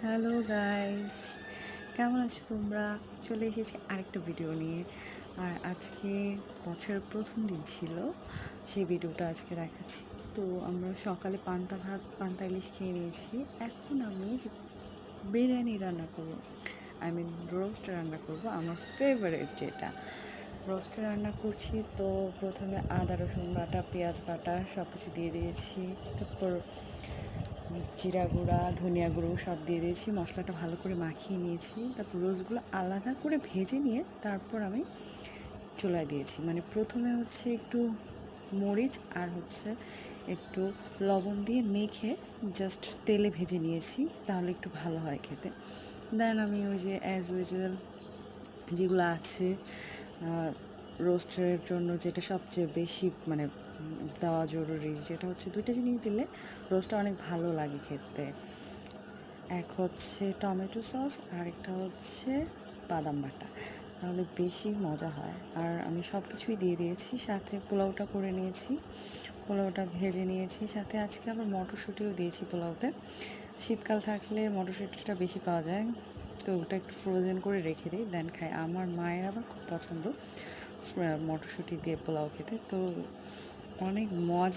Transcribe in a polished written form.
Hello guys, কেমন আছো তোমরা? চলে এসেছি আরেকটা ভিডিও নিয়ে। আর আজকে বছরের প্রথম দিন ছিল, সেই ভিডিওটা আজকে দেখাচ্ছি। তো আমরা সকালে পান্তা ভাত পান্তা ইলিশ খেয়ে নিয়েছি। এখন আমি বিরিয়ানি রান্না করবো, রোস্ট রান্না করব, আমার ফেভারিট যেটা। রোস্ট রান্না করছি, তো প্রথমে আদা রসুন বাটা পেঁয়াজ বাটা সব কিছু দিয়ে দিয়েছি। তারপর জিরা গুঁড়া ধনিয়া গুঁড়ো সব দিয়ে দিয়েছি, মশলাটা ভালো করে মাখিয়ে নিয়েছি। তারপর রোজগুলো আলাদা করে ভেজে নিয়ে তারপর আমি চুলায় দিয়েছি। মানে প্রথমে হচ্ছে একটু মরিচ আর হচ্ছে একটু লবণ দিয়ে মেখে জাস্ট তেলে ভেজে নিয়েছি, তাহলে একটু ভালো হয় খেতে। দেন আমি ওই যে অ্যাজ ইউজুয়াল যেগুলো আছে রোস্টের জন্য, যেটা সবচেয়ে বেশি মানে দেওয়া জরুরি, যেটা হচ্ছে দুইটা জিনিস দিলে রোস্টটা অনেক ভালো লাগে খেতে। এক হচ্ছে টমেটো সস আর একটা হচ্ছে বাদাম বাটা, তাহলে বেশি মজা হয়। আর আমি সব কিছুই দিয়ে দিয়েছি, সাথে পোলাওটা করে নিয়েছি, পোলাওটা ভেজে নিয়েছি, সাথে আজকে আবার মটরশুঁটিও দিয়েছি পোলাওতে। শীতকাল থাকলে মটরশুঁটিটা বেশি পাওয়া যায়, তো ওটা একটু ফ্রোজেন করে রেখে দিই, দেন খাই। আমার মায়ের আবার খুব পছন্দ মটরশুঁটি দিয়ে পোলাও খেতে, তো অনেক মজা